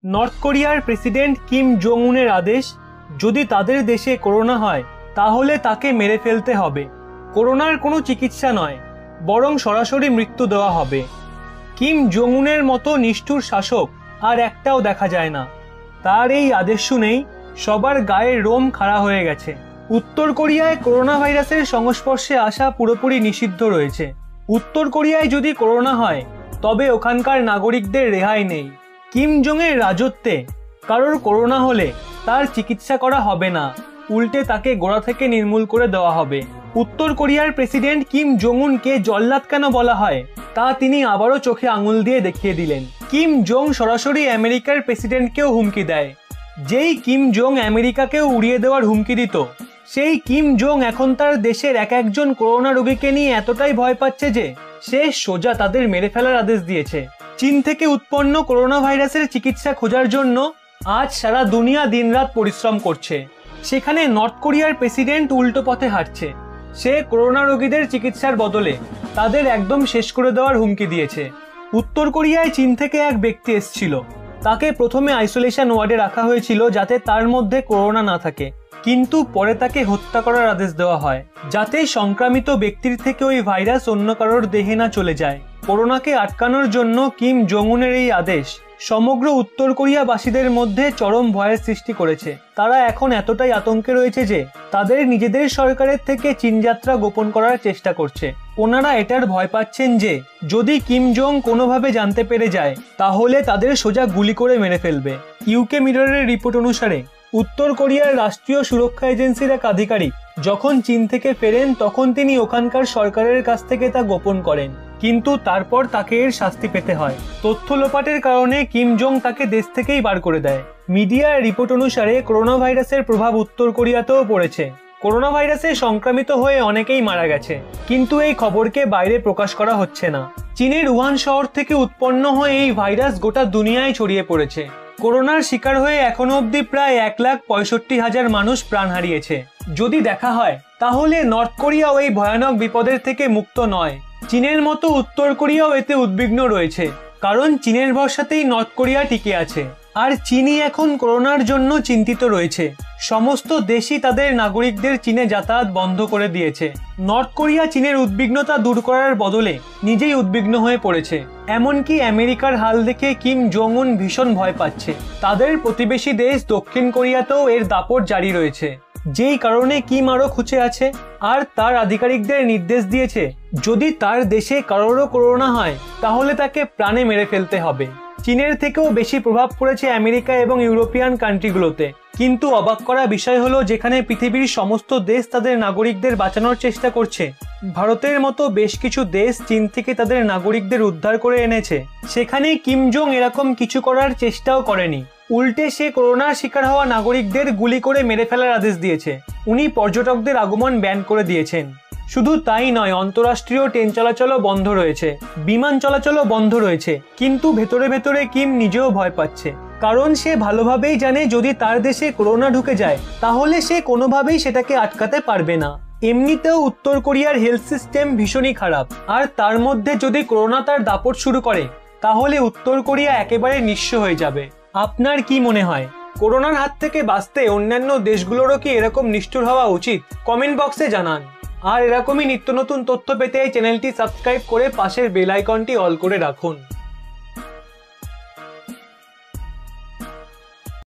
North কোরিয়ার president Kim Jong উনের আদেশ, যদি তাদের দেশে করোনা হয় তাহলে তাকে মেরে ফেলতে হবে। করোনার কোনো চিকিৎসা নয়, বরং সরাসরি মৃত্যু দেওয়া হবে। কিম জং উনের মতো নিষ্ঠুর শাসক আর একটাও দেখা যায় না। তার এই আদেশ শুনেই সবার গায়ের লোম খাড়া হয়ে গেছে। উত্তর কোরিয়ায় করোনা ভাইরাসের সংস্পর্শে আসা পুরোপুরি নিষিদ্ধ রয়েছে। উত্তর কোরিয়ায় যদি করোনা হয় তবে ওখানকার নাগরিকদের রেহাই নেই। কিম জং এর রাজত্বে কারোর করোনা হলে তার চিকিৎসা করা হবে না, উল্টে তাকে গোড়া থেকে নির্মূল করে দেওয়া হবে। উত্তর কোরিয়ার প্রেসিডেন্ট কিম জং উনকে জল্লাদ কেন বলা হয় তা তিনি আবারও চোখে আঙুল দিয়ে দেখিয়ে দিলেন। কিম জং সরাসরি আমেরিকার প্রেসিডেন্টকেও হুমকি দেয়। যেই কিম জং আমেরিকাকেও উড়িয়ে দেওয়ার হুমকি দিত, সেই কিম জং এখন তার দেশের এক একজন করোনা রোগীকে নিয়ে এতটাই ভয় পাচ্ছে যে সে সোজা তাদের মেরে ফেলার আদেশ দিয়েছে। চীন থেকে উৎপন্ন করোনা ভাইরাসের চিকিৎসা খোঁজার জন্য আজ সারা দুনিয়া দিনরাত পরিশ্রম করছে। সেখানে নর্থ কোরিয়ার প্রেসিডেন্ট উল্টো পথে হাঁটছে। সে করোনা রোগীদের চিকিৎসার বদলে তাদের একদম শেষ করে দেওয়ার হুমকি দিয়েছে। উত্তর কোরিয়ায় চীন থেকে এক ব্যক্তি এসেছিল। তাকে প্রথমে আইসোলেশন ওয়ার্ডে রাখা হয়েছিল যাতে তার মধ্যে করোনা না থাকে, কিন্তু পরে তাকে হত্যা করার আদেশ দেওয়া হয় যাতে সংক্রামিত ব্যক্তির থেকে ওই ভাইরাস অন্য কারোর দেহে না চলে যায়। করোনাকে আটকানোর জন্য কিম জং উনের এই আদেশ সমগ্র উত্তর কোরিয়াবাসীদের মধ্যে চরম ভয়ের সৃষ্টি করেছে। তারা এখন এতটাই আতঙ্কে রয়েছে যে তাদের নিজেদের সরকারের থেকে চীন যাত্রা গোপন করার চেষ্টা করছে। ওনারা এটার ভয় পাচ্ছেন যে যদি কিম জং কোনোভাবে জানতে পেরে যায় তাহলে তাদের সোজা গুলি করে মেরে ফেলবে। ইউকে মিররের রিপোর্ট অনুসারে উত্তর কোরিয়ার রাষ্ট্রীয় সুরক্ষা এজেন্সির এক আধিকারিক যখন চীন থেকে ফেরেন তখন তিনি ওখানকার সরকারের কাছ থেকে তা গোপন করেন, কিন্তু তারপর তাকে এর শাস্তি পেতে হয়। তথ্য লোপাটের কারণে কিম জং তাকে দেশ থেকেই বার করে দেয়। মিডিয়ার রিপোর্ট অনুসারে করোনা ভাইরাসের প্রভাব উত্তর কোরিয়াতেও পড়েছে। করোনা ভাইরাসে সংক্রামিত হয়ে অনেকেই মারা গেছে, কিন্তু এই খবরকে বাইরে প্রকাশ করা হচ্ছে না। চীনের উহান শহর থেকে উৎপন্ন হয়ে এই ভাইরাস গোটা দুনিয়ায় ছড়িয়ে পড়েছে। করোনার শিকার হয়ে এখনো অবধি প্রায় 1,65,000 মানুষ প্রাণ হারিয়েছে। যদি দেখা হয় তাহলে নর্থ কোরিয়াও এই ভয়ানক বিপদের থেকে মুক্ত নয়। চীনের মতো উত্তর কোরিয়াও এতে উদ্বিগ্ন রয়েছে, কারণ চীনের ভরসাতেই নর্থ কোরিয়া টিকে আছে। আর চীনই এখন করোনার জন্য চিন্তিত রয়েছে। সমস্ত দেশই তাদের নাগরিকদের চীনে যাতায়াত বন্ধ করে দিয়েছে। নর্থ কোরিয়া চীনের উদ্বিগ্নতা দূর করার বদলে নিজেই উদ্বিগ্ন হয়ে পড়েছে। এমনকি আমেরিকার হাল দেখে কিম জং উন ভীষণ ভয় পাচ্ছে। তাদের প্রতিবেশী দেশ দক্ষিণ কোরিয়াতেও এর দাপট জারি রয়েছে, যেই কারণে কিম আরও খুঁজে আছে। আর তার আধিকারিকদের নির্দেশ দিয়েছে যদি তার দেশে কারোরও করোনা হয় তাহলে তাকে প্রাণে মেরে ফেলতে হবে। চীনের থেকেও বেশি প্রভাব পড়েছে আমেরিকা এবং ইউরোপিয়ান কান্ট্রিগুলোতে। কিন্তু অবাক করা বিষয় হলো যেখানে পৃথিবীর সমস্ত দেশ তাদের নাগরিকদের বাঁচানোর চেষ্টা করছে, ভারতের মতো বেশ কিছু দেশ চীন থেকে তাদের নাগরিকদের উদ্ধার করে এনেছে, সেখানে কিম জং এরকম কিছু করার চেষ্টাও করেনি। উল্টে সে করোনার শিকার হওয়া নাগরিকদের গুলি করে মেরে ফেলার আদেশ দিয়েছে। উনি পর্যটকদের আগমন ব্যান করে দিয়েছেন। শুধু তাই নয়, অন্তরাষ্ট্রীয় ট্রেন চলাচলও বন্ধ রয়েছে, বিমান চলাচলও বন্ধ রয়েছে। কিন্তু ভেতরে ভেতরে কিম নিজেও ভয় পাচ্ছে, কারণ সে ভালোভাবেই জানে যদি তার দেশে করোনা ঢুকে যায় তাহলে সে কোনোভাবেই সেটাকে আটকাতে পারবে না। এমনিতেও উত্তর কোরিয়ার হেলথ সিস্টেম ভীষণই খারাপ, আর তার মধ্যে যদি করোনা তার দাপট শুরু করে তাহলে উত্তর কোরিয়া একেবারে নিঃস্ব হয়ে যাবে। আপনার কি মনে হয়, করোনার হাত থেকে বাঁচতে অন্যান্য দেশগুলোরও কি এরকম নিষ্ঠুর হওয়া উচিত? কমেন্ট বক্সে জানান। আর এরকমই নিত্য নতুন তথ্য পেতে এই চ্যানেলটি সাবস্ক্রাইব করে পাশের বেল আইকনটি অল করে রাখুন।